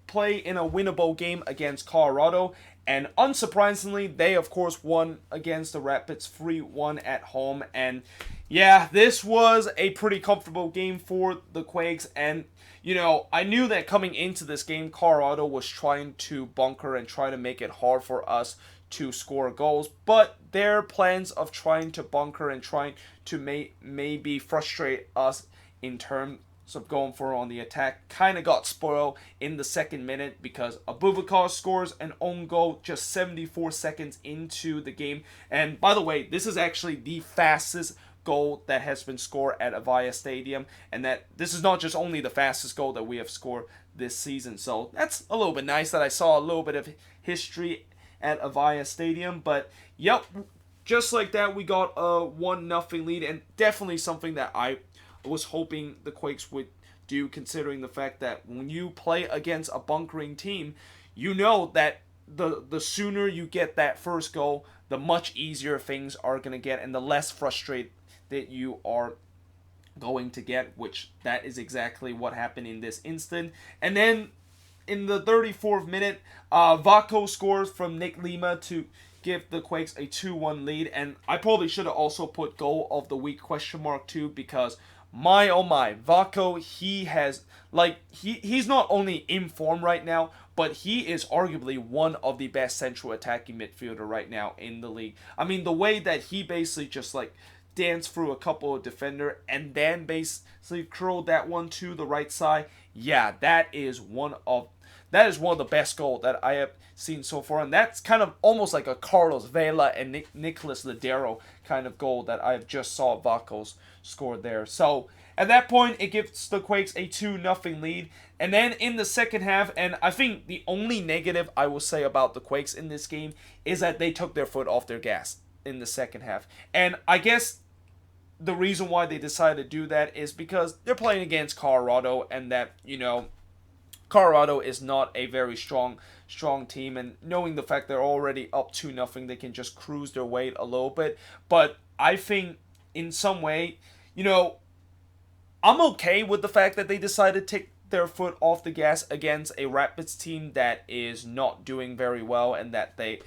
play in a winnable game against Colorado, and unsurprisingly, they of course won against the Rapids 3-1 at home. And Yeah, this was a pretty comfortable game for the Quakes, and I knew that coming into this game, Colorado was trying to bunker and try to make it hard for us to score goals, but their plans of trying to bunker and trying to maybe frustrate us in terms of going for on the attack kind of got spoiled in the second minute because Abubakar scores an own goal just 74 seconds into the game. And by the way, this is actually the fastest goal that has been scored at Avaya Stadium, and that this is not just only the fastest goal that we have scored this season. So that's a little bit nice that I saw a little bit of history at Avaya Stadium. But yep, just like that, we got a 1-0 lead, and definitely something that I was hoping the Quakes would do, considering the fact that when you play against a bunkering team, you know that the sooner you get that first goal, the much easier things are going to get, and the less frustrated that you are going to get, which that is exactly what happened in this instant. And then in the 34th minute, Vaco scores from Nick Lima to give the Quakes a 2-1 lead. And I probably should have also put goal of the week question mark too, because my oh my, Vaco, he has he's not only in form right now, but he is arguably one of the best central attacking midfielder right now in the league. I mean, the way that he basically just danced through a couple of defender and then basically curled that one to the right side. Yeah, that is one of the best goals that I have seen so far, and that's kind of almost like a Carlos Vela and Nicolas Ladero kind of goal that I have just saw Vacos scored there. So at that point, it gives the Quakes a 2-0 lead, and then in the second half, and I think the only negative I will say about the Quakes in this game is that they took their foot off their gas in the second half, and I guess the reason why they decided to do that is because they're playing against Colorado, and that Colorado is not a very strong team, and knowing the fact they're already up 2-0, they can just cruise their way a little bit. But I think in some way, I'm okay with the fact that they decided to take their foot off the gas against a Rapids team that is not doing very well, and that they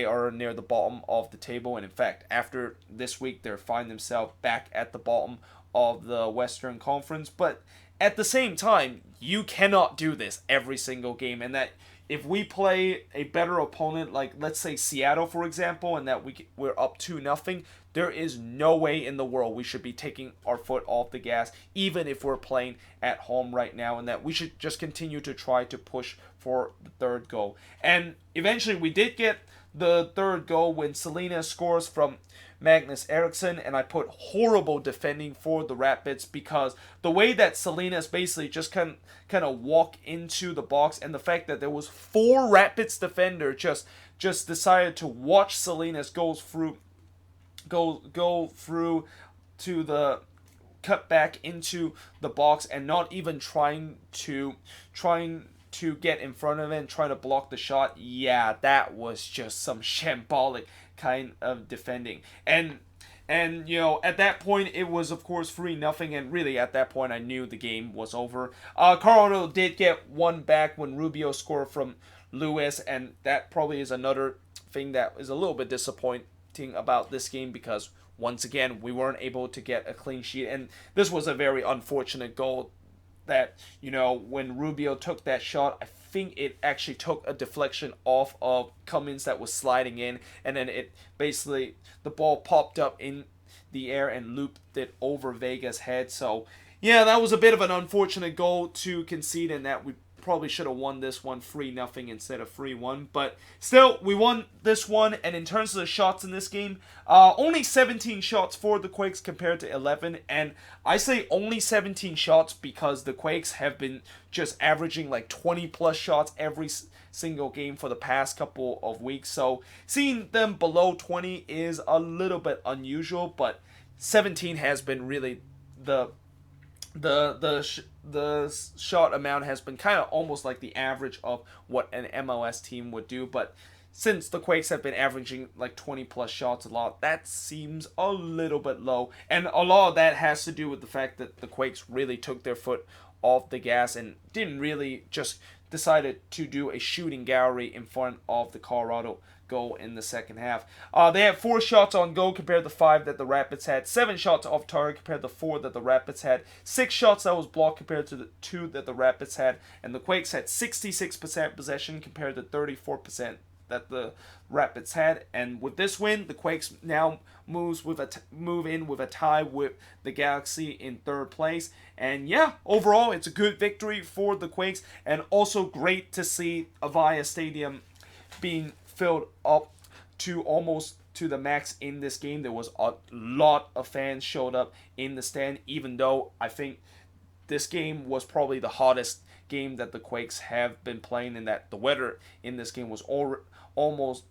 are near the bottom of the table. And in fact, after this week, they find themselves back at the bottom of the Western Conference. But at the same time, you cannot do this every single game, and that if we play a better opponent, like let's say Seattle, for example, and that we're up 2-0, there is no way in the world we should be taking our foot off the gas, even if we're playing at home right now, and that we should just continue to try to push for the third goal. And eventually we did get the third goal when Salinas scores from Magnus Eriksson, and I put horrible defending for the Rapids, because the way that Salinas basically just kind of walk into the box, and the fact that there was 4 Rapids defender just decided to watch Salinas go through to the cut back into the box, and not even trying to get in front of it and try to block the shot. Yeah, that was just some shambolic kind of defending. And at that point, it was, of course, 3-0, and really, at that point, I knew the game was over. Colorado did get one back when Rubio scored from Lewis, and that probably is another thing that is a little bit disappointing about this game, because, once again, we weren't able to get a clean sheet, and this was a very unfortunate goal that, when Rubio took that shot, I think it actually took a deflection off of Cummins that was sliding in, and then it basically, the ball popped up in the air and looped it over Vega's head. So yeah, that was a bit of an unfortunate goal to concede, and that we probably should have won this one 3-0 instead of 3-1, but still, we won this one. And in terms of the shots in this game, only 17 shots for the Quakes compared to 11, and I say only 17 shots because the Quakes have been just averaging 20 plus shots every single game for the past couple of weeks, so seeing them below 20 is a little bit unusual, but 17 has been really the shot amount has been kind of almost like the average of what an MLS team would do. But since the Quakes have been averaging 20 plus shots a lot, that seems a little bit low, and a lot of that has to do with the fact that the Quakes really took their foot off the gas and didn't really just decided to do a shooting gallery in front of the Colorado goal in the second half. They had 4 shots on goal compared to 5 that the Rapids had, 7 shots off target compared to 4 that the Rapids had, 6 shots that was blocked compared to the 2 that the Rapids had, and the Quakes had 66% possession compared to 34% that the Rapids had. And with this win, the Quakes now move in with a tie with the Galaxy in 3rd place. And yeah, overall, it's a good victory for the Quakes, and also great to see Avaya Stadium being filled up to almost to the max in this game. There was a lot of fans showed up in the stand, even though I think this game was probably the hottest game that the Quakes have been playing, and that the weather in this game was almost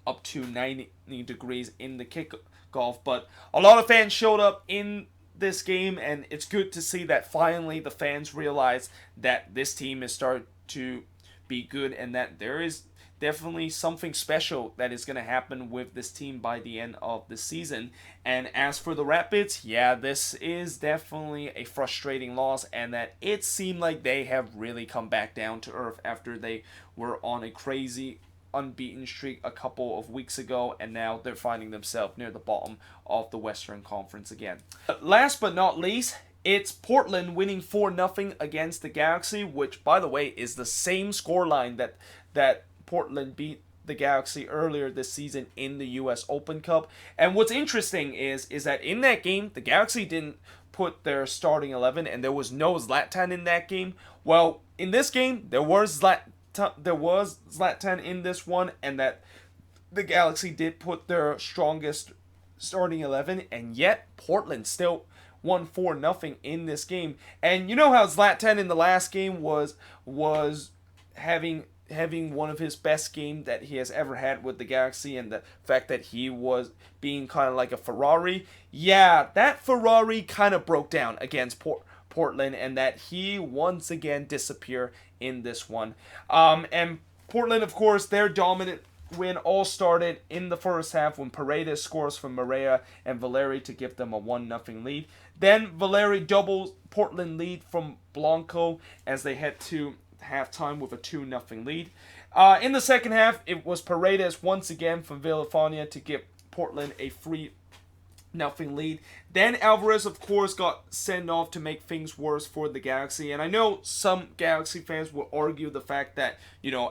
up to 90 degrees in the kickoff. But a lot of fans showed up in this game, and it's good to see that finally the fans realize that this team is starting to be good, and that there is definitely something special that is going to happen with this team by the end of the season. And as for the Rapids, yeah, this is definitely a frustrating loss, and that it seemed like they have really come back down to earth after they were on a crazy unbeaten streak a couple of weeks ago, and now they're finding themselves near the bottom of the Western Conference again. Last but not least, it's Portland winning 4-0 against the Galaxy, which, by the way, is the same scoreline that Portland beat the Galaxy earlier this season in the US Open Cup. And what's interesting is that in that game, the Galaxy didn't put their starting 11, and there was no Zlatan in that game. Well, in this game, there was Zlatan in this one, and that the Galaxy did put their strongest starting 11, and yet Portland still won 4-0 in this game. And you know how Zlatan in the last game was having one of his best games that he has ever had with the Galaxy, and the fact that he was being kind of like a Ferrari. Yeah, that Ferrari kind of broke down against Portland, and that he once again disappeared in this one. And Portland, of course, their dominant win all started in the first half when Paredes scores from Maria and Valeri to give them a 1-0 lead. Then Valeri doubles Portland lead from Blanco as they head to halftime with a 2-0 lead. In the second half, it was Paredes once again from Villafania to give Portland a 3-0 lead. Then Alvarez, of course, got sent off to make things worse for the Galaxy. And I know some Galaxy fans will argue the fact that,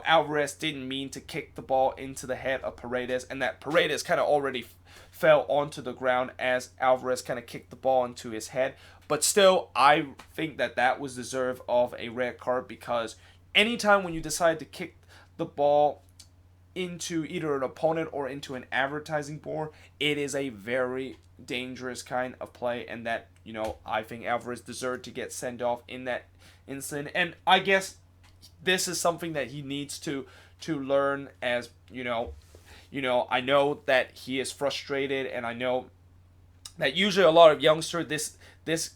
Alvarez didn't mean to kick the ball into the head of Paredes, and that Paredes kind of already fell onto the ground as Alvarez kind of kicked the ball into his head. But still, I think that was deserved of a red card, because anytime when you decide to kick the ball into either an opponent or into an advertising board, it is a very dangerous kind of play, and that, I think Alvarez deserved to get sent off in that incident. And I guess this is something that he needs to learn, as, I know that he is frustrated, and I know that usually a lot of youngsters, this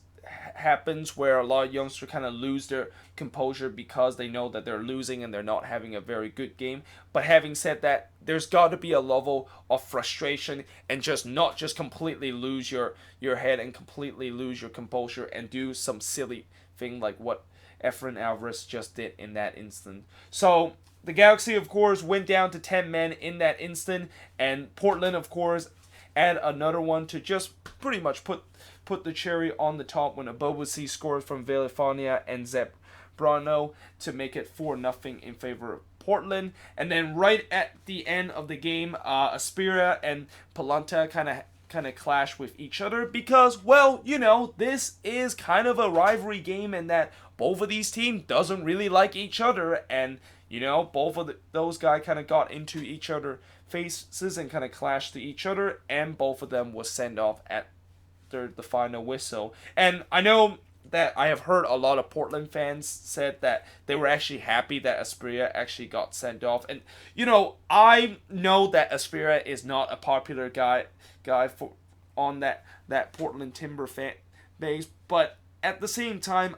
happens where a lot of youngsters kind of lose their composure because they know that they're losing and they're not having a very good game. But having said that, there's got to be a level of frustration, and not just completely lose your head and completely lose your composure and do some silly thing like what Efrain Alvarez just did in that instant. So the Galaxy, of course, went down to 10 men in that instant, and Portland, of course, add another one to just pretty much put the cherry on the top when Abobasi scored from Villafania and Zebrano to make it 4-0 in favor of Portland. And then right at the end of the game, Aspira and Palanta kind of clash with each other because, well, this is kind of a rivalry game, and that both of these teams doesn't really like each other, and both of those guys kind of got into each other's faces and kind of clashed to each other, and both of them was sent off at the final whistle. And I know that I have heard a lot of Portland fans said that they were actually happy that Aspria actually got sent off. And I know that Aspira is not a popular guy for on that Portland Timber fan base, but at the same time,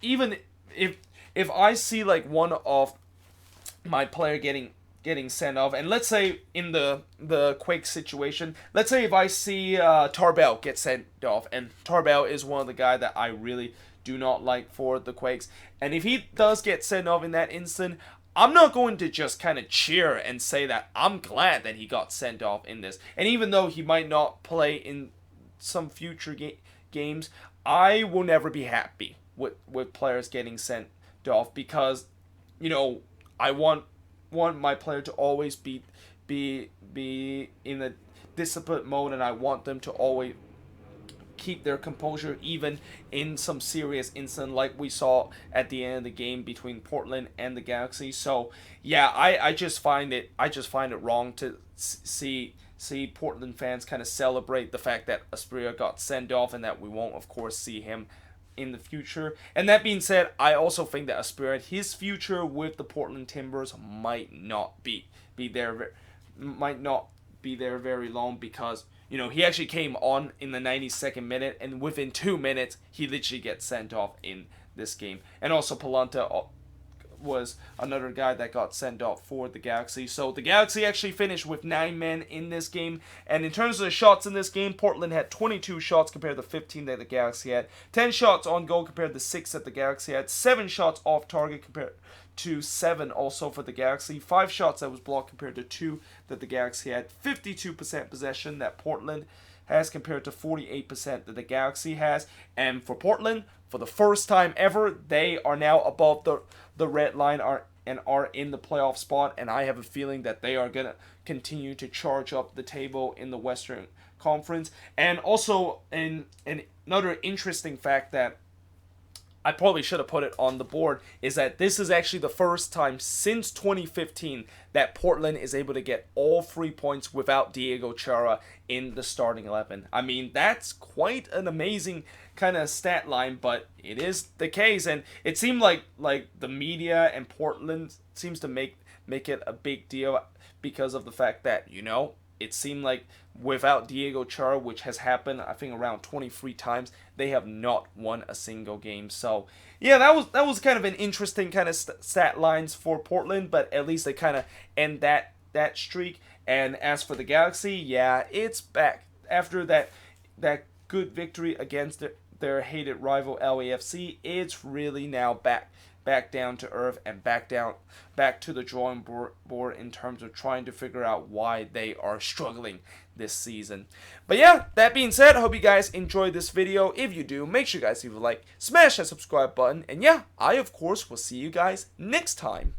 even if I see like one of my player getting sent off, and let's say in the Quake situation, let's say if I see Tarbell get sent off, and Tarbell is one of the guys that I really do not like for the Quakes, and if he does get sent off in that instant, I'm not going to just kind of cheer and say that I'm glad that he got sent off in this. And even though he might not play in some future games, I will never be happy with players getting sent off because, you know, I want my player to always be in a disciplined mode, and I want them to always keep their composure even in some serious incident like we saw at the end of the game between Portland and the Galaxy. So yeah, I just find it wrong to see Portland fans kind of celebrate the fact that Asprilla got sent off and that we won't of course see him in the future. And that being said, I also think that Asprilla, his future with the Portland Timbers might not be there very long, because you know, he actually came on in the 92nd minute, and within 2 minutes, he literally gets sent off in this game. And also, Palanta was another guy that got sent off for the Galaxy. So the Galaxy actually finished with 9 men in this game. And in terms of the shots in this game, Portland had 22 shots compared to 15 that the Galaxy had. 10 shots on goal compared to 6 that the Galaxy had. 7 shots off target compared to 7 also for the Galaxy. 5 shots that was blocked compared to 2 that the Galaxy had. 52% possession that Portland has compared to 48% that the Galaxy has. And for Portland, for the first time ever, they are now above the red line are in the playoff spot. And I have a feeling that they are going to continue to charge up the table in the Western Conference. And also, another interesting fact that I probably should have put it on the board is that this is actually the first time since 2015 that Portland is able to get all 3 points without Diego Chara in the starting 11. I mean, that's quite an amazing kind of stat line, but it is the case. And it seemed like the media and Portland seems to make it a big deal because of the fact that, you know, it seemed like without Diego Chara, which has happened, I think, around 23 times, they have not won a single game. So, yeah, that was kind of an interesting kind of stat lines for Portland, but at least they kind of end that streak. And as for the Galaxy, yeah, it's back. After that good victory against their hated rival LAFC, it's really now back down to earth and back to the drawing board in terms of trying to figure out why they are struggling this season. But yeah, that being said, I hope you guys enjoyed this video. If you do, make sure you guys leave a like, smash that subscribe button, and yeah, I of course will see you guys next time.